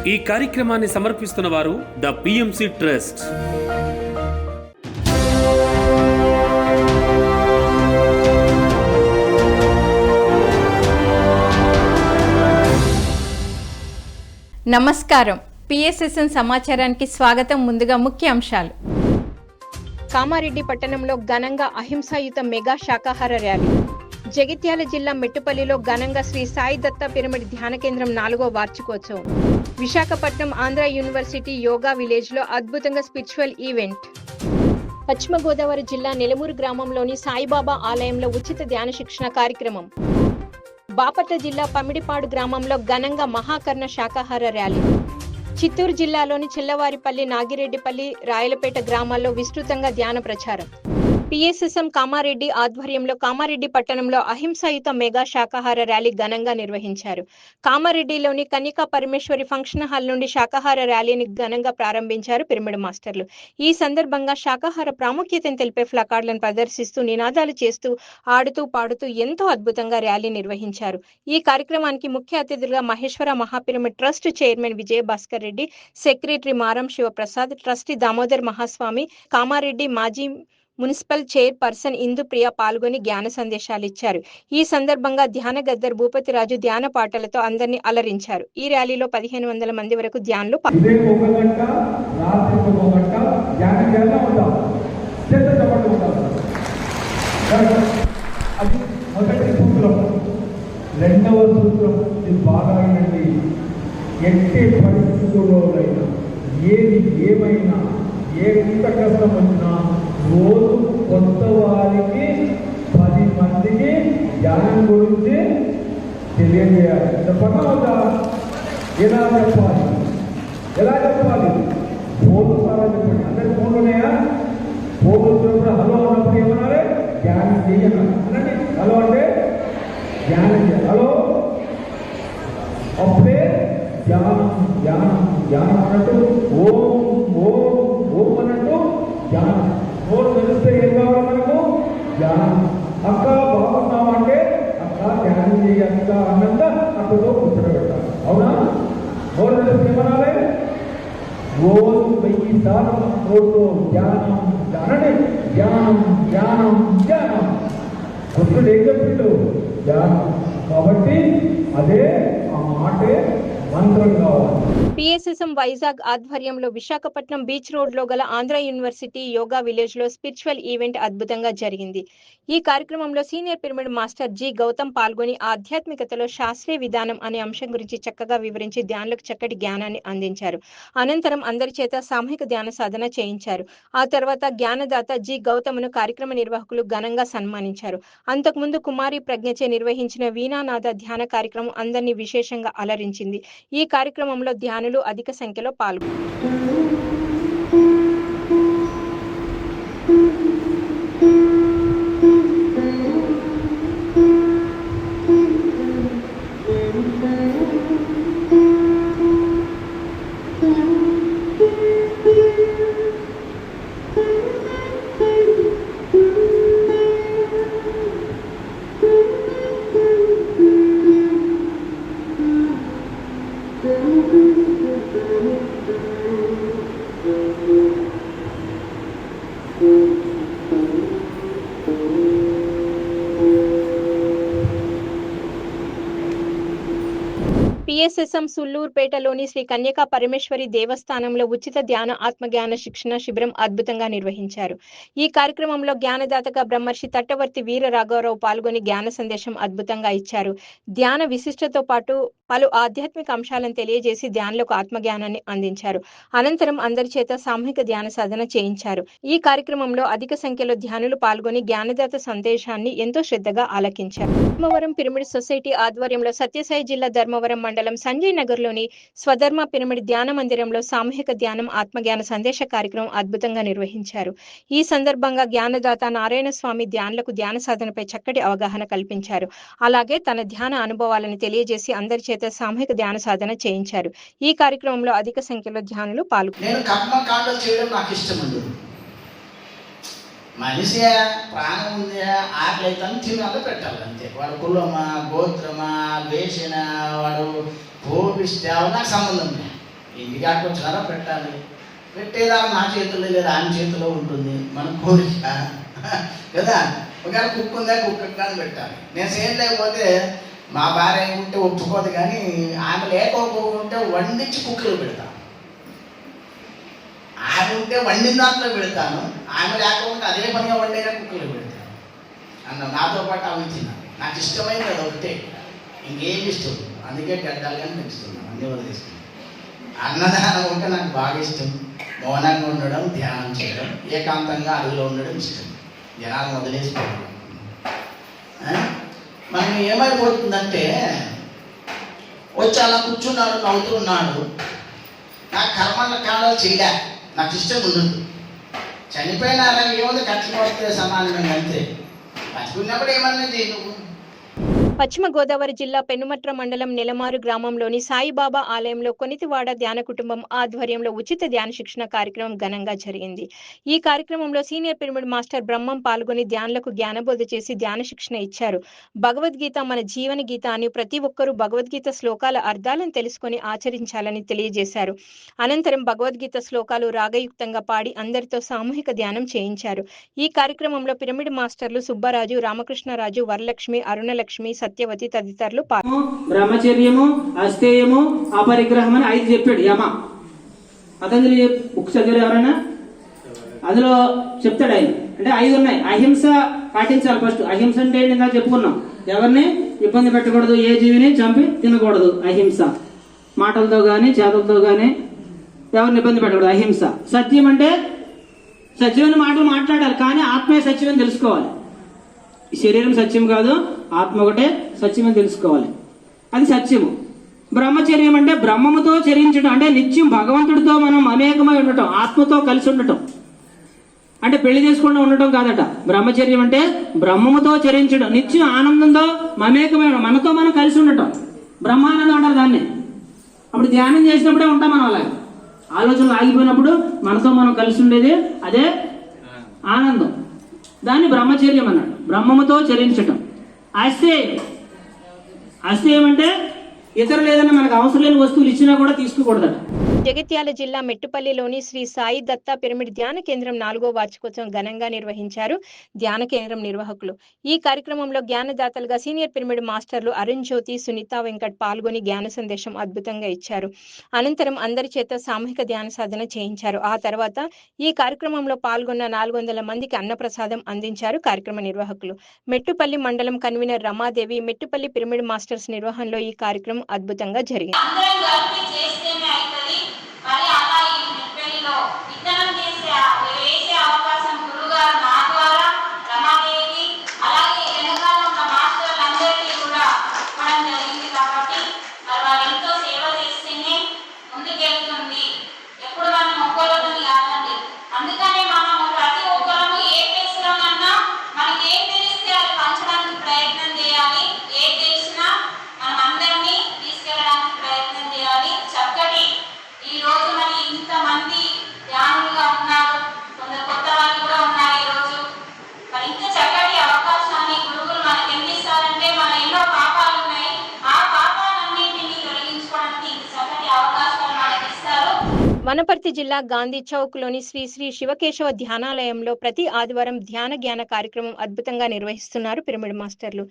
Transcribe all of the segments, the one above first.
ఈ కార్యక్రమాన్ని సమర్పిస్తున్న వారు ద పిఎంసి ట్రస్ట్. నమస్కారం. పిఎస్ఎస్ఎన్ సమాచారానికి స్వాగతం. ముందుగా ముఖ్య అంశాలు. కామారెడ్డి పట్టణంలో ఘనంగా అహింసాయుత మెగా శాకాహార ర్యాలీ. జగిత్యాల జిల్లా మెట్టుపల్లిలో ఘనంగా శ్రీ సాయి దత్త పిరమిడ్ ధ్యాన కేంద్రం 4వ వార్షికోత్సవం. విశాఖపట్నం ఆంధ్ర యూనివర్సిటీ యోగా విలేజ్ లో అద్భుతంగా స్పిరిచువల్ ఈవెంట్. పశ్చిమ గోదావరి జిల్లా నెలమూరు గ్రామంలోని సాయిబాబా ఆలయంలో ఉచిత ధ్యాన శిక్షణ కార్యక్రమం. బాపట్ల జిల్లా పమిడిపాడు గ్రామంలో ఘనంగా మహాకర్ణ శాకాహార ర్యాలీ. చిత్తూరు జిల్లాలోని చిల్లవారిపల్లి, నాగిరెడ్డిపల్లి, రాయలపేట గ్రామాల్లో విస్తృతంగా ధ్యాన ప్రచారం. పిఎస్ఎస్ఎం కామారెడ్డి ఆధ్వర్యంలో కామారెడ్డి పట్టణంలో అహింసాయుత మెగా శాకాహార ర్యాలీ ఘనంగా నిర్వహించారు. కామారెడ్డిలోని కన్యకా పరమేశ్వరి ఫంక్షన్ హాల్ నుండి శాకాహార ర్యాలీని ఘనంగా ప్రారంభించారు పిరమిడ్ మాస్టర్లు. ఈ సందర్భంగా శాకాహార ప్రాముఖ్యతను తెలిపే ప్లకార్డులను ప్రదర్శిస్తూ నినాదాలు చేస్తూ ఆడుతూ పాడుతూ ఎంతో అద్భుతంగా ర్యాలీ నిర్వహించారు. ఈ కార్యక్రమానికి ముఖ్య అతిథులుగా మహేశ్వర మహాపిరమిడ్ trust chairman Vijayabhaskar Reddy, secretary Maram Shivaprasad, trustee Damodar Mahaswami, Kamareddy మాజీ మున్సిపల్ చైర్పర్సన్ ఇందుప్రియ పాల్గొని జ్ఞాన సందేశాలు ఇచ్చారు. ఈ సందర్భంగా ధ్యాన గద్దర్ భూపతిరాజు ధ్యాన పాటలతో అందరినీ అలరించారు. ఈ ర్యాలీలో 1500 మంది వరకు ధ్యానులు రెండవ సూత్రం బాగా ఎట్టి పరిస్థితుల్లోనైనా ఏది ఏమైనా ఎంత కష్టం వచ్చినా రోజు కొత్త వారికి 10 మందికి ధ్యానం గురించి తెలియజేయాలి. చెప్పండి అవుతా? ఎలా చెప్పాలి? ఫోన్లు ద్వారా చెప్పండి. అందరికి ఫోన్లు ఉన్నాయా? ఫోన్లు వచ్చినప్పుడు హలో అన్నప్పుడు ఏమన్నారే? ధ్యానం చేయాలి అనండి. హలో అంటే ధ్యానం చేయాలి. హలో అప్పుడే ధ్యానం అన్నట్టు ఓం అన్నట్టు ధ్యానం. నోరు తెలిస్తే ఏం కావాలి మనకు? ధ్యానం. అక్క బాగున్నామంటే అక్క ధ్యానం చేయి అక్క అన్నంత అక్కతో కూర్చోబెట్టాలి. అవునా? నోరు తెలిస్తే ఏమనాలి? రోజు 1000 సార్లు నోరుతో ధ్యానం అనండి. ధ్యానం కృష్ణుడు ఏం చెప్పిండు? ధ్యానం. కాబట్టి అదే ఆ మాటే మంత్రం కావాలి. పిఎస్ఎస్ఎం వైజాగ్ ఆధ్వర్యంలో విశాఖపట్నం బీచ్ రోడ్ లో గల ఆంధ్ర యూనివర్సిటీ యోగా విలేజ్ లో స్పిరిచువల్ ఈవెంట్ అద్భుతంగా జరిగింది. ఈ కార్యక్రమంలో senior pyramid master G Gautam పాల్గొని ఆధ్యాత్మికతలో శాస్త్రీయ విధానం అనే అంశం గురించి చక్కగా వివరించి ధ్యానులకు చక్కటి జ్ఞానాన్ని అందించారు. అనంతరం అందరి చేత సామూహిక ధ్యాన సాధన చేయించారు. ఆ తర్వాత జ్ఞానదాత జి గౌతమ్ను కార్యక్రమ నిర్వాహకులు ఘనంగా సన్మానించారు. అంతకుముందు కుమారి ప్రజ్ఞచే నిర్వహించిన వీణానాద ధ్యాన కార్యక్రమం అందరినీ విశేషంగా అలరించింది. ఈ కార్యక్రమంలో ధ్యానులు అధిక సంఖ్యలో పాల్గొన్నారు. పిఎస్ఎస్ఎం సుల్లూరుపేటలోని శ్రీ కన్యకా పరమేశ్వరి దేవస్థానంలో ఉచిత ధ్యాన ఆత్మజ్ఞాన శిక్షణ శిబిరం అద్భుతంగా నిర్వహించారు. ఈ కార్యక్రమంలో జ్ఞానదాతగా బ్రహ్మర్షి తట్టవర్తి వీర రాఘవరావు పాల్గొని జ్ఞాన సందేశం అద్భుతంగా ఇచ్చారు. ధ్యాన విశిష్టతో పాటు పలు ఆధ్యాత్మిక అంశాలను తెలియజేసి ధ్యానులకు ఆత్మజ్ఞానాన్ని అందించారు. అనంతరం అందరి చేత సామూహిక ధ్యాన సాధన చేయించారు. ఈ కార్యక్రమంలో అధిక సంఖ్యలో ధ్యానులు పాల్గొని జ్ఞానదాత సందేశాన్ని ఎంతో శ్రద్ధగా ఆలకించారు. ధర్మవరం పిరమిడ్ సొసైటీ ఆధ్వర్యంలో సత్యసాయి జిల్లా ధర్మవరం మండలం సంజయ్ నగర్ లోని స్వధర్మ పిరమిడ్ ధ్యాన మందిరంలో సామూహిక ధ్యానం ఆత్మజ్ఞాన సందేశ కార్యక్రమం అద్భుతంగా నిర్వహించారు. ఈ సందర్భంగా జ్ఞానదాత నారాయణ స్వామి ధ్యానులకు ధ్యాన సాధనపై చక్కటి అవగాహన కల్పించారు. అలాగే తన ధ్యాన అనుభవాలను తెలియజేసి అందరి చేత సామూహిక ధ్యాన సాధన చేయించారు. ఈ కార్యక్రమంలో అధిక సంఖ్యలో ధ్యానులు పాల్గొన్నారు. మనిషి ప్రాణం ఉంది, ఆకలి అయితే తినాలి పెట్టాలి అంతే. వాడు కులమా, గోత్రమా, వేసిన వాడు కోపిస్తే నాకు సంబంధం లేదు. ఇంటికాడికి వచ్చినారా పెట్టాలి. పెట్టేదా నా చేతుల్లో లేదా ఆయన చేతిలో ఉంటుంది మన కోరిక కదా. ఒకవేళ కుక్క ఉందా కుక్క కానీ పెట్టాలి. నేను సేమ్ లేకపోతే మా భార్య ఉంటే ఒప్పుకోదు, కానీ ఆమె లేకపోకుంటే వండించి కుక్కలు పెడతాను. ఆమె ఉంటే వండిన దాంట్లో పెడతాను, ఆమె లేకపోతే అదే పనిగా వండేగా కుక్కలు పెడతాను అన్న. నాతో పాటు అవి తిన్నాను. నాకు ఇష్టమైనది అది ఒకటే, ఇంకేం ఇష్టం. అందుకే గడ్డాలుగా పెంచుతున్నాను, అన్నీ వదిలేస్తున్నాను. అన్నదానం ఉంటే నాకు బాగా ఇష్టం. మౌనంగా ఉండడం, ధ్యానం చేయడం, ఏకాంతంగా అడుగులో ఉండడం ఇష్టం. జనాలను వదిలేసుకోవడం. మనం ఏమైపోతుందంటే వచ్చి అలా కూర్చున్నాడు, నవ్వుతున్నాడు, నాకు కర్మల కాలాలు చేయలే, నాకు ఇష్టం ఉండదు. చనిపోయినా ఏముంది, కట్టిన పడితే సమానమే అంతే. బతుకున్నప్పుడు ఏమన్నా చేయి నువ్వు. పశ్చిమ గోదావరి జిల్లా పెనుమట్ర మండలం నెలమారు గ్రామంలోని సాయిబాబా ఆలయంలో కొనితివాడ ధ్యాన కుటుంబం ఆధ్వర్యంలో ఉచిత ధ్యాన శిక్షణ కార్యక్రమం ఘనంగా జరిగింది. ఈ కార్యక్రమంలో సీనియర్ పిరమిడ్ మాస్టర్ బ్రహ్మం పాల్గొని ధ్యానులకు జ్ఞానబోధ చేసి ధ్యాన శిక్షణ ఇచ్చారు. భగవద్గీత మన జీవన గీత అని ప్రతి ఒక్కరూ భగవద్గీత శ్లోకాల అర్థాలను తెలుసుకొని ఆచరించాలని తెలియజేశారు. అనంతరం భగవద్గీత శ్లోకాలు రాగయుక్తంగా పాడి అందరితో సామూహిక ధ్యానం చేయించారు. ఈ కార్యక్రమంలో పిరమిడ్ మాస్టర్లు సుబ్బరాజు, రామకృష్ణరాజు, వరలక్ష్మి, అరుణలక్ష్మి, సత్యవతి తదితరులు బ్రహ్మచర్యము, అస్థేయము, అపరిగ్రహం అని 5 చెప్పాడు యమ. పతంజలి బుక్ చదివారు ఎవరైనా? అందులో చెప్తాడు ఆయన. అంటే 5 ఉన్నాయి. అహింస పాటించాలి ఫస్ట్. అహింస అంటే ఏంటి చెప్పుకున్నాం. ఎవరిని ఇబ్బంది పెట్టకూడదు, ఏ జీవిని చంపి తినకూడదు. అహింస మాటలతో గాని చేతులతో గాని ఎవరిని ఇబ్బంది పెట్టకూడదు, అహింస. సత్యం అంటే సత్యమైన మాటలు మాట్లాడాలి, కానీ ఆత్మే సత్యమని తెలుసుకోవాలి. శరీరం సత్యం కాదు, ఆత్మ ఒకటే సత్యమని తెలుసుకోవాలి, అది సత్యము. బ్రహ్మచర్యం అంటే బ్రహ్మముతో చరించడం, అంటే నిత్యం భగవంతుడితో మనం అనేకమై ఉండటం, ఆత్మతో కలిసి ఉండటం. అంటే పెళ్లి చేసుకుండా ఉండటం కాదట. బ్రహ్మచర్యం అంటే బ్రహ్మముతో చరించడం, నిత్యం ఆనందంతో మమేకమై మనతో మనం కలిసి ఉండటం. బ్రహ్మానందం అంటారు దాన్ని. అప్పుడు ధ్యానం చేసినప్పుడే ఉంటాం మనం. అలాగే ఆలోచనలు ఆగిపోయినప్పుడు మనతో మనం కలిసి ఉండేది అదే ఆనందం. దాన్ని బ్రహ్మచర్యం అన్నాడు. బ్రహ్మముతో చరించటం. అస్థేయం అంటే ఇతరులు ఏదైనా మనకు అవసరం లేని వస్తువులు ఇచ్చినా కూడా తీసుకోకూడదట. జగిత్యాల జిల్లా మెట్టుపల్లిలోని శ్రీ సాయి దత్తా పిరమిడ్ ధ్యాన కేంద్రం 4వ వార్షికోత్సవం ఘనంగా నిర్వహించారు ధ్యాన కేంద్రం నిర్వాహకులు. ఈ కార్యక్రమంలో జ్ఞానదాతలుగా సీనియర్ పిరమిడ్ మాస్టర్లు అరుణ్ జ్యోతి, సునీత వెంకట్ పాల్గొని జ్ఞాన సందేశం అద్భుతంగా ఇచ్చారు. అనంతరం అందరి చేత సామూహిక ధ్యాన సాధన చేయించారు. ఆ తర్వాత ఈ కార్యక్రమంలో పాల్గొన్న 400 మందికి అన్నప్రసాదం అందించారు కార్యక్రమ నిర్వాహకులు. మెట్టుపల్లి మండలం convener Ramadevi, Mettupalli pyramid masters నిర్వహణలో ఈ కార్యక్రమం అద్భుతంగా జరిగింది. మరి అలా ఈ మెట్పల్లిలో విత్తనం వేసే అవకాశం గురుగారు నా ద్వారా రమాదేవి అలాగే వెనకాల ఉన్న మాస్టర్లందరికీ కూడా ఇవ్వడం జరిగింది. కాబట్టి మరి వారు ఎంతో సేవ చేస్తేనే ముందుకెళ్తుంది. ఎప్పుడు మనం ఒక్కరోజుని కాదండి. అందుకనే మనం ప్రతి ఒక్కరము ఏ ప్లేస్లో అన్నా మనకి ఏం తెలిస్తే అది పంచడానికి ప్రయత్నం చేయాలి. ఏం తెలిసినా మనం అందరినీ తీసుకెళ్ళడానికి ప్రయత్నం చేయాలి. చక్కటి ఈ రోజు మరి ఇంతమంది ధ్యానులుగా ఉన్నారు, కొందరు కొత్త వాళ్ళు కూడా ఉన్నారు. ఈ రోజు మరి ఇంత చక్కటి అవకాశాన్ని గురువులు మనకి ఎన్ని ఇస్తారంటే, మన ఎన్నో పాపాలు ఉన్నాయి, ఆ పాపాలన్నింటినీ తొలగించుకోవడానికి ఇంత చక్కటి అవకాశాలు మనకి ఇస్తారు. వనపర్తి జిల్లా గాంధీ చౌక్ లోని శ్రీ శ్రీ శివకేశవ ధ్యానాలయంలో ప్రతి ఆదివారం ధ్యాన జ్ఞాన కార్యక్రమం అద్భుతంగా నిర్వహిస్తున్నారు పిరమిడ్ మాస్టర్లు.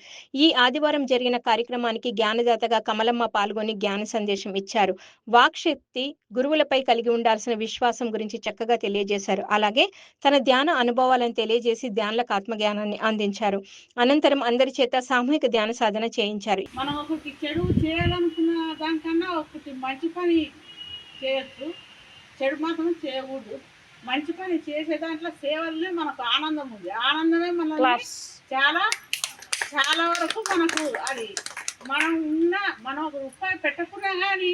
ఈ ఆదివారం జరిగిన కార్యక్రమానికి జ్ఞానదాతగా కమలమ్మ పాల్గొని జ్ఞాన సందేశం ఇచ్చారు. వాక్శక్తి గురువులపై కలిగి ఉండాల్సిన విశ్వాసం గురించి చక్కగా తెలియజేశారు. అలాగే తన ధ్యాన అనుభవాలను తెలియజేసి ధ్యానులకు ఆత్మజ్ఞానాన్ని అందించారు. అనంతరం అందరి చేత సామూహిక ధ్యాన సాధన చేయించారు. మనం ఒకటి చెడు చేయాలనుకున్న దానికన్నా ఒకటి మంచి పని చేయొచ్చు, చెడు మాత్రం చేయకూడదు. మంచి పని చేసే దాంట్లో సేవలనే మనకు ఆనందం ఉంది. ఆనందమే మనల్ని చాలా చాలా వరకు మనకు అది మనం ఒక రూపాయి పెట్టకున్నా కానీ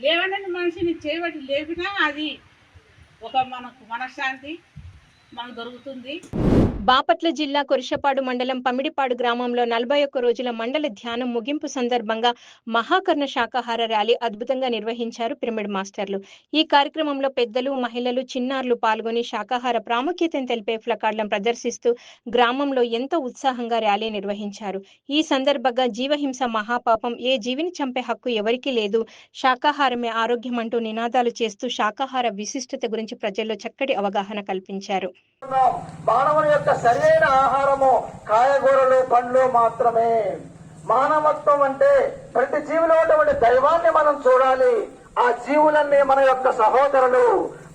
లేవనని మనిషిని చేయబట్టి లేపినా అది ఒక మనకు మనశ్శాంతి మనకు దొరుకుతుంది. బాపట్ల జిల్లా కురిశపాడు మండలం పమిడిపాడు గ్రామంలో 41 రోజుల మండల ధ్యానం ముగింపు సందర్భంగా మహాకర్ణ శాకాహార ర్యాలీ అద్భుతంగా నిర్వహించారు పిరమిడ్ మాస్టర్లు. ఈ కార్యక్రమంలో పెద్దలు, మహిళలు, చిన్నారులు పాల్గొని శాకాహార ప్రాముఖ్యతను తెలిపే ప్లకార్డులను ప్రదర్శిస్తూ గ్రామంలో ఎంతో ఉత్సాహంగా ర్యాలీ నిర్వహించారు. ఈ సందర్భంగా జీవహింస మహాపాపం, ఏ జీవిని చంపే హక్కు ఎవరికీ లేదు, శాకాహారమే ఆరోగ్యం అంటూ నినాదాలు చేస్తూ శాకాహార విశిష్టత గురించి ప్రజల్లో చక్కటి అవగాహన కల్పించారు. మానవుని యొక్క సరైన ఆహారము కాయగూరలు, పండ్లు మాత్రమే. మానవత్వం అంటే ప్రతి జీవిలో ఉన్నటువంటి దైవాన్ని మనం చూడాలి. ఆ జీవులన్నీ మన యొక్క సహోదరులు,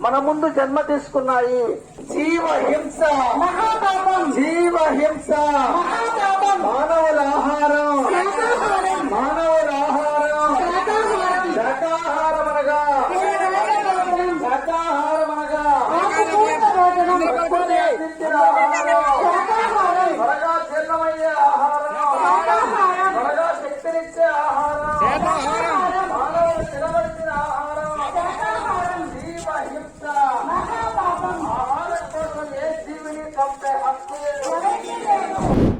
మన ముందు జన్మ తీసుకున్నాయి. జీవహింస మహాపాపం, జీవహింస మహాపాపం. మానవుల ఆహారం, మానవుల ఆహారం శాకాహారం అనగా, శాకాహారం అనగా త్వరగా జీర్ణమయ్యే ఆహారం, త్వరగా శక్తినిచ్చే ఆహారం, మానవులు తినవలసిన ఆహారం, జీవహింస. ఆహారం కోసం ఏ జీవిని చంపే హక్కు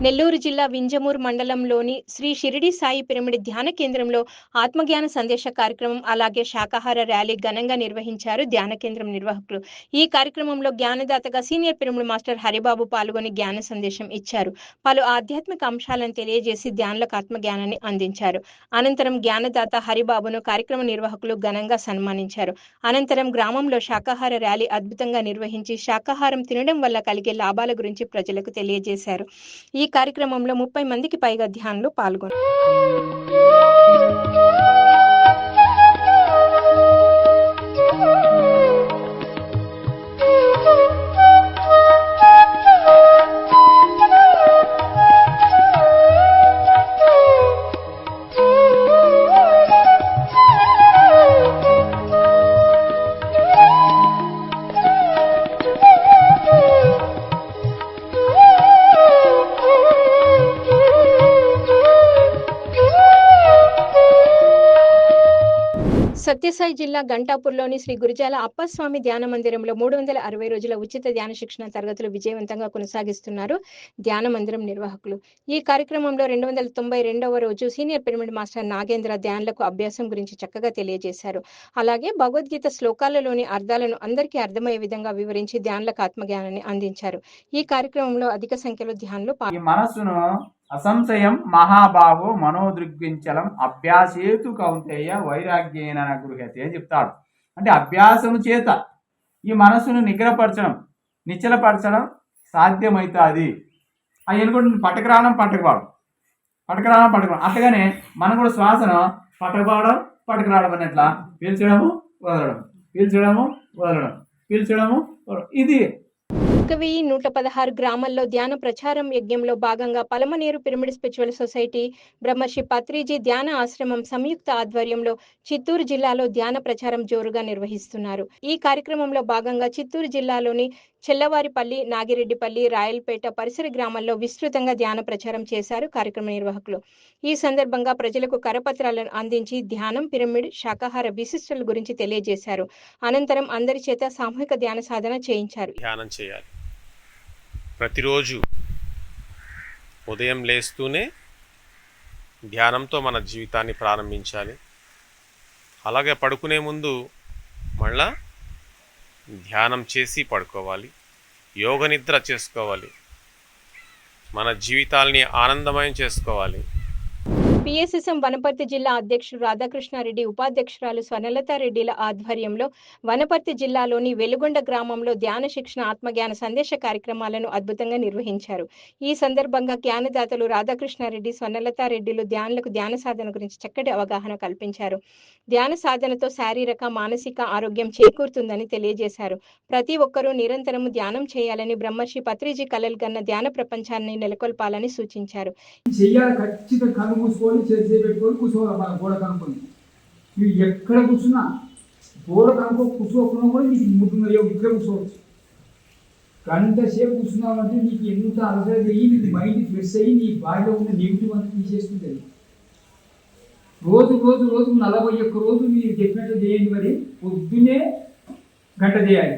నెల్లూరు జిల్లా వింజమూరు మండలంలోని శ్రీ షిరిడి సాయి పిరమిడ్ ధ్యాన కేంద్రంలో ఆత్మజ్ఞాన సందేశ కార్యక్రమం, అలాగే శాకాహార ర్యాలీ ఘనంగా నిర్వహించారు ధ్యాన కేంద్రం నిర్వాహకులు. ఈ కార్యక్రమంలో జ్ఞానదాతగా సీనియర్ పిరమిడ్ మాస్టర్ హరిబాబు పాల్గొని జ్ఞాన సందేశం ఇచ్చారు. పలు ఆధ్యాత్మిక అంశాలను తెలియజేసి ధ్యానులకు ఆత్మజ్ఞానాన్ని అందించారు. అనంతరం జ్ఞానదాత హరిబాబును కార్యక్రమ నిర్వాహకులు ఘనంగా సన్మానించారు. అనంతరం గ్రామంలో శాకాహార ర్యాలీ అద్భుతంగా నిర్వహించి శాకాహారం తినడం వల్ల కలిగే లాభాల గురించి ప్రజలకు తెలియజేశారు. ఈ కార్యక్రమంలో 30 మందికి పైగా ధ్యానులు పాల్గొన్నారు. సత్యసాయి జిల్లా గంటాపూర్లోని శ్రీ గురుజాల అప్పస్వామి ధ్యాన మందిరంలో 360 రోజుల ఉచిత ధ్యాన శిక్షణ తరగతులు విజయవంతంగా కొనసాగిస్తున్నారు ధ్యాన మందిరం నిర్వాహకులు. ఈ కార్యక్రమంలో 292వ రోజు సీనియర్ పిరమిడ్ మాస్టర్ నాగేంద్ర ధ్యానులకు అభ్యాసం గురించి చక్కగా తెలియజేశారు. అలాగే భగవద్గీత శ్లోకాలలోని అర్థాలను అందరికీ అర్థమయ్యే విధంగా వివరించి ధ్యానులకు ఆత్మజ్ఞానాన్ని అందించారు. ఈ కార్యక్రమంలో అధిక సంఖ్యలో ధ్యానులు మనస్సును అసంశయం మహాబాహు మనోదృగ్వించలం అభ్యాసేతు కౌంతేయ వైరాగ్యేన గృహ్యతే అని చెప్తాడు. అంటే అభ్యాసము చేత ఈ మనస్సును నిగ్రహపరచడం, నిశ్చలపరచడం సాధ్యమవుతుంది. అది ఎనుకుంటుంది పట్టకరావడం పట్టకవాడం, పట్టకరావడం పట్టకరావడం. అట్లాగనే మనం కూడా శ్వాసను పట్టకవాడడం పట్టకరావడం అన్నట్లా పీల్చడము వదలడం, పీల్చడము వదలడం, పీల్చడము వదలడం. ఇది 1116 గ్రామాల్లో ధ్యాన ప్రచారం యజ్ఞంలో భాగంగా పలమనేరు పిరమిడ్ స్పిరిచువల్ సొసైటీ, బ్రహ్మర్షి పత్రిజీ ధ్యాన ఆశ్రమం సంయుక్త ఆధ్వర్యంలో చిత్తూరు జిల్లాలో ధ్యాన ప్రచారం జోరుగా నిర్వహిస్తున్నారు. ఈ కార్యక్రమంలో భాగంగా చిత్తూరు జిల్లాలోని చెల్లవారిపల్లి, నాగిరెడ్డిపల్లి, రాయలపేట పరిసర గ్రామాల్లో విస్తృతంగా ధ్యాన ప్రచారం చేశారు కార్యక్రమ నిర్వాహకులు. ఈ సందర్భంగా ప్రజలకు కరపత్రాలను అందించి ధ్యానం, పిరమిడ్, శాకాహార విశిష్టల గురించి తెలియజేశారు. అనంతరం అందరి చేత సామూహిక ధ్యాన సాధన చేయించారు. ధ్యానం చేయాలి. ప్రతిరోజు ఉదయం లేస్తూనే ధ్యానంతో మన జీవితాన్ని ప్రారంభించాలి. అలాగే పడుకునే ముందు మళ్ళా ధ్యానం చేసి పడుకోవాలి. యోగ నిద్ర చేసుకోవాలి. మన జీవితాల్ని ఆనందమయం చేసుకోవాలి. పిఎస్ఎస్ఎం వనపర్తి జిల్లా అధ్యక్షుడు రాధాకృష్ణారెడ్డి, ఉపాధ్యక్షురాలు స్వర్ణలతారెడ్డిల ఆధ్వర్యంలో వనపర్తి జిల్లాలోని వెలుగొండ గ్రామంలో ధ్యాన శిక్షణ, ఆత్మజ్ఞాన సందేశ కార్యక్రమాలను అద్భుతంగా నిర్వహించారు. ఈ సందర్భంగా జ్ఞానదాతలు రాధాకృష్ణారెడ్డి, స్వర్ణలతారెడ్డిలు ధ్యానులకు ధ్యాన సాధన గురించి చక్కటి అవగాహన కల్పించారు. ధ్యాన సాధనతో శారీరక, మానసిక ఆరోగ్యం చేకూరుతుందని తెలియజేశారు. ప్రతి ఒక్కరూ నిరంతరము ధ్యానం చేయాలని, బ్రహ్మర్షి పత్రిజీ కలలు కన్న ధ్యాన ప్రపంచాన్ని నెలకొల్పాలని సూచించారు. చేసి పెట్టుకొని కూర్చోవాలి. మన గోడ కనుక్కొని మీరు ఎక్కడ కూర్చున్నా గోడ కూర్చోకుండా కూడా నీకు ముట్టున్నాయో ఇక్కడ కూర్చోవచ్చు. గంట సేపు కూర్చున్నావంటే నీకు ఎంత అలసట అయ్యి నీకు మైండ్ ఫ్రెష్ అయ్యి నీ బాడీలో ఉన్న నెగిటివ్ అంతా తీసేస్తుంది. రోజుకు 41 రోజు మీరు డెఫినెట్గా చేయండి. మరి పొద్దున్నే గంట చేయాలి,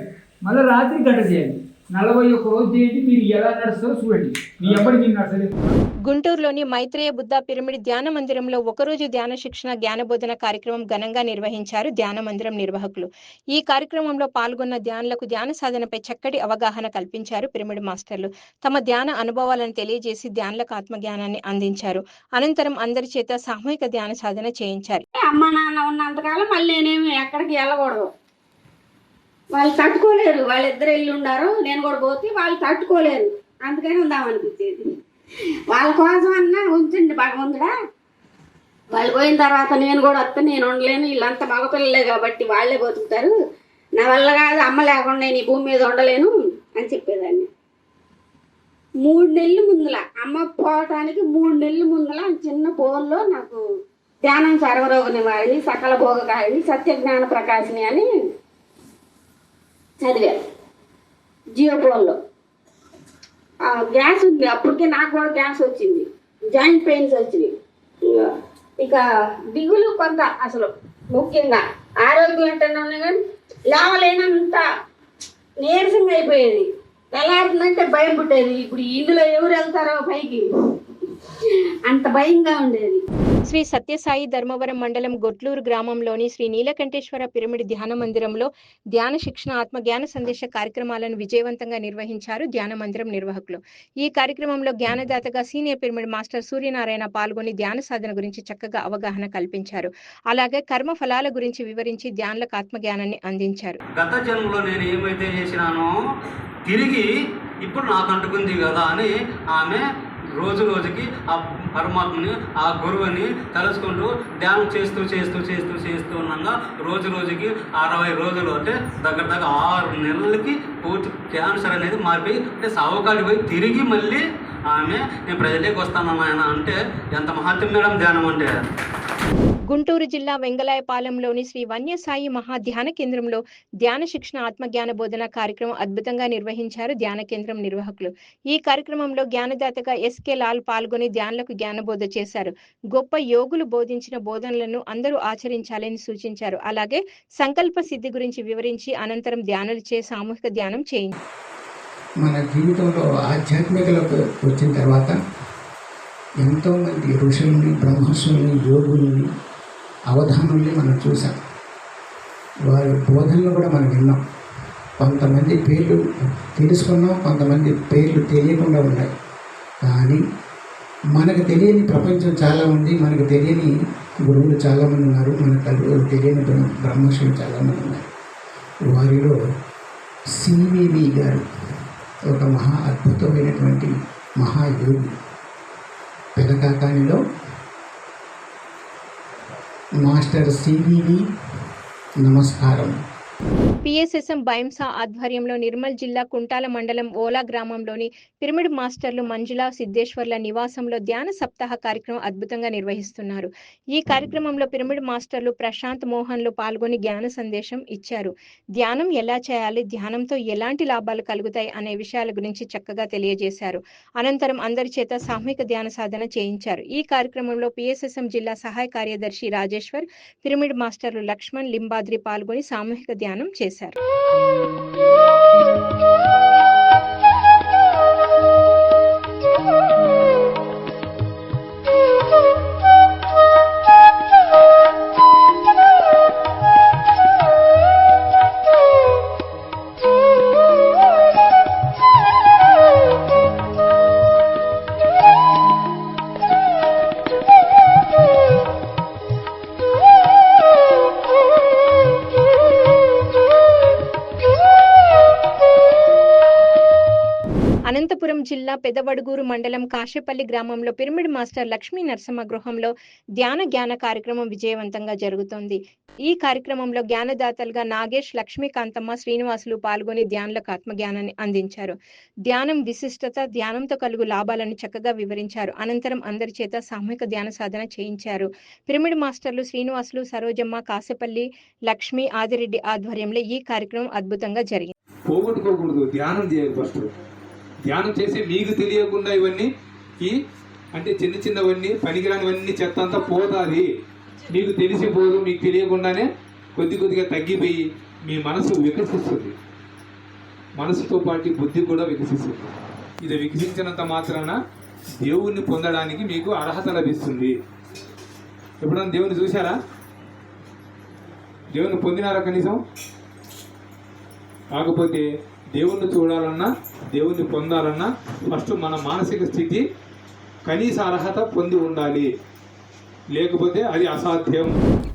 మళ్ళీ రాత్రి గంట చేయాలి. 41 రోజు చేయండి, మీరు ఎలా నడుస్తారో చూడండి. మీ ఎప్పటి మీరు నడచలేదు. గుంటూరులోని మైత్రేయ బుద్ధ పిరమిడ్ ధ్యాన మందిరంలో ఒకరోజు ధ్యాన శిక్షణ జ్ఞానబోధన కార్యక్రమం ఘనంగా నిర్వహించారు ధ్యాన మందిరం నిర్వాహకులు. ఈ కార్యక్రమంలో పాల్గొన్న ధ్యానులకు ధ్యాన సాధనపై చక్కటి అవగాహన కల్పించారు పిరమిడ్ మాస్టర్లు. తమ ధ్యాన అనుభవాలను తెలియజేసి ధ్యానులకు ఆత్మజ్ఞానాన్ని అందించారు. అనంతరం అందరి చేత సామూహిక ధ్యాన సాధన చేయించారు. అమ్మ నాన్న ఉన్నంతకాలం మళ్ళీ నేనేమి ఎక్కడికి వెళ్ళకూడదు. వాళ్ళు తట్టుకోలేరు. వాళ్ళిద్దరు వెళ్ళి ఉండారు, నేను కూడా పోతే వాళ్ళు తట్టుకోలేరు. అందుకని ఉందామనిపించేది. వాళ్ళ కోసం అన్నా ఉంచండి భగవంతుడా. వాళ్ళు పోయిన తర్వాత నేను కూడా వస్తే నేను ఉండలేను. వీళ్ళంతా మగపిల్లలే కాబట్టి వాళ్ళే బతుకుతారు. నా వల్ల కాదు, అమ్మ లేకుండా నేను ఈ భూమి మీద ఉండలేను అని చెప్పేదాన్ని. 3 నెలల ముందుల అమ్మ పోవటానికి 3 నెలల ముందుల చిన్న పోల్లో నాకు ధ్యానం సర్వరోగ నివారిణి, సకల భోగకారిణి, సత్యజ్ఞాన ప్రకాశిని అని చదివాను జియోపోల్లో. గ్యాస్ ఉంది అప్పటికే, నాకు కూడా గ్యాస్ వచ్చింది, జాయింట్ పెయిన్స్ వచ్చినాయి. ఇక దిగులు కొంత, అసలు ముఖ్యంగా ఆరోగ్యం ఏంటన్నా ఉన్నాయి కానీ లేవలేనంత నీరసంగా అయిపోయేది. తెల్లారుతుందంటే భయం పుట్టేది. ఇప్పుడు ఇందులో ఎవరు వెళ్తారో పైకి, అంత భయంగా ఉండేది. శ్రీ సత్యసాయి ధర్మవరం మండలం గొట్లూరు గ్రామంలోని శ్రీ నీలకంఠేశ్వర పిరమిడ్ ధ్యాన మందిరంలో ధ్యాన శిక్షణ ఆత్మ జ్ఞాన సందేశ కార్యక్రమాలను విజయవంతంగా నిర్వహించారు ధ్యాన మందిరం నిర్వాహకులు. ఈ కార్యక్రమంలో జ్ఞానదాతగా సీనియర్ పిరమిడ్ మాస్టర్ సూర్యనారాయణ పాల్గొని ధ్యాన సాధన గురించి చక్కగా అవగాహన కల్పించారు. అలాగే కర్మ ఫలాల గురించి వివరించి ధ్యానులకు ఆత్మజ్ఞానాన్ని అందించారు. గత జన్మలో నేను ఏమైతే చేసినానో తిరిగి ఇప్పుడు నాకు అంటుకుంది కదా అని ఆమె రోజు రోజుకి ఆ పరమాత్మని, ఆ గురువుని తలుచుకుంటూ ధ్యానం చేస్తూ ఉండగా రోజు రోజుకి 60 రోజులు అంటే దగ్గర 6 నెలలకి పూర్తి క్యాన్సర్ అనేది మారిపోయి, అంటే సావుకాడికి పోయి తిరిగి మళ్ళీ ఆమె నేను ప్రజలకి వస్తాను ఆయన అంటే ఎంత మహత్యం మేడం ధ్యానం అంటే. గుంటూరు జిల్లా వెంగళాయపాలెంలోని శ్రీ వన్యసాయి మహా ధ్యాన కేంద్రంలో ధ్యాన శిక్షణ ఆత్మజ్ఞాన బోధన కార్యక్రమం అద్భుతంగా నిర్వహించారు ధ్యాన కేంద్రం నిర్వాహకులు. ఈ కార్యక్రమంలో జ్ఞానదాతగా ఎస్కే లాల్ పాల్గొని ధ్యానులకు జ్ఞానబోధ చేశారు. గొప్ప యోగులు బోధించిన బోధనలను అందరూ ఆచరించాలని సూచించారు. అలాగే సంకల్ప సిద్ధి గురించి వివరించి అనంతరం ధ్యానులచే సామూహిక ధ్యానం చేయించారు. మన జీవితంలో ఆధ్యాత్మికలకు వచ్చిన తర్వాత ఎంతోమంది ఋషుల్ని, బ్రహ్మర్షుల్ని, యోగుల్ని, అవధానుల్ని మనం చూసాం. వారి బోధనలు కూడా మనం విన్నాం. కొంతమంది పేర్లు తెలుసుకున్నాం, కొంతమంది పేర్లు తెలియకుండా ఉన్నాయి. కానీ మనకు తెలియని ప్రపంచం చాలా ఉంది. మనకు తెలియని గురువులు చాలామంది ఉన్నారు. మనకు తెలియని బ్రహ్మర్షులు చాలామంది ఉన్నారు. వారిలో సివివి గారు ఒక మహా అద్భుతమైనటువంటి మహాయోగి. పెదకాకానిలో మాస్టర్ సివివి నమస్కారం. పిఎస్ఎస్ఎం బైంసా ఆధ్వర్యంలో నిర్మల్ జిల్లా కుంటాల మండలం ఓలా గ్రామంలోని పిరమిడ్ మాస్టర్లు మంజుల సిద్ధేశ్వర్ల నివాసంలో ధ్యాన సప్తాహ కార్యక్రమం అద్భుతంగా నిర్వహిస్తున్నారు. ఈ కార్యక్రమంలో పిరమిడ్ మాస్టర్లు ప్రశాంత్ మోహన్లు పాల్గొని జ్ఞాన సందేశం ఇచ్చారు. ధ్యానం ఎలా చేయాలి, ధ్యానంతో ఎలాంటి లాభాలు కలుగుతాయి అనే విషయాల గురించి చక్కగా తెలియజేశారు. అనంతరం అందరి చేత సామూహిక ధ్యాన సాధన చేయించారు. ఈ కార్యక్రమంలో పిఎస్ఎస్ఎం జిల్లా సహాయ కార్యదర్శి రాజేశ్వర్, పిరమిడ్ మాస్టర్లు లక్ష్మణ్ లింబాద్రి పాల్గొని సామూహిక ధ్యానం చేశారు. అనంతపురం జిల్లా పెదవడుగూరు మండలం కాశేపల్లి గ్రామంలో పిరమిడ్ మాస్టర్ లక్ష్మీ నరసింహ గృహంలో జ్ఞాన కార్యక్రమం విజయవంతంగా జరుగుతోంది. ఈ కార్యక్రమంలో జ్ఞానదాతలుగా నాగేష్, లక్ష్మీకాంతమ్మ, శ్రీనివాసులు పాల్గొని ధ్యానులకు ఆత్మజ్ఞానాన్ని అందించారు. ధ్యానం విశిష్టత, ధ్యానంతో కలుగు లాభాలను చక్కగా వివరించారు. అనంతరం అందరి చేత సామూహిక ధ్యాన సాధన చేయించారు. పిరమిడ్ మాస్టర్లు శ్రీనివాసులు, సరోజమ్మ, కాశేపల్లి, లక్ష్మి, ఆదిరెడ్డి ఆధ్వర్యంలో ఈ కార్యక్రమం అద్భుతంగా జరిగింది. పోగొట్టుకోకూడదు, ధ్యానం చేయాలి. ఫస్ట్ ధ్యానం చేసి మీకు తెలియకుండా ఇవన్నీ అంటే చిన్నవన్నీ పనికిరానివన్నీ చెత్త అంతా పోతుంది. మీకు తెలిసిపోదు, మీకు తెలియకుండానే కొద్దిగా తగ్గిపోయి మీ మనసు వికసిస్తుంది. మనసుతో పాటు బుద్ధి కూడా వికసిస్తుంది. ఇది వికసించినంత మాత్రాన దేవుణ్ణి పొందడానికి మీకు అర్హత లభిస్తుంది. ఎప్పుడన్నా దేవుని చూశారా? దేవుని పొందినారా కనీసం? కాకపోతే దేవుణ్ణి చూడాలన్నా దేవుణ్ణి పొందాలన్నా ఫస్ట్ మన మానసిక స్థితి కనీస అర్హత పొంది ఉండాలి, లేకపోతే అది అసాధ్యం.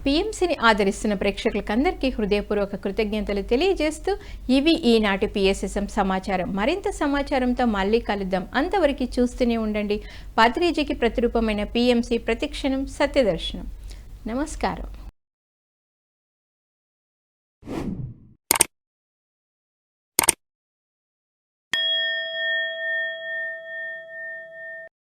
పిఎంసిని ఆదరిస్తున్న ప్రేక్షకులకందరికీ హృదయపూర్వక కృతజ్ఞతలు తెలియజేస్తూ ఇవి ఈనాటి పిఎస్ఎస్ఎం సమాచారం. మరింత సమాచారంతో మళ్ళీ కలుద్దాం. అంతవరకు చూస్తూనే ఉండండి. పాత్రిజీకి ప్రతిరూపమైన పిఎంసి ప్రతిక్షణం సత్యదర్శనం. నమస్కారం.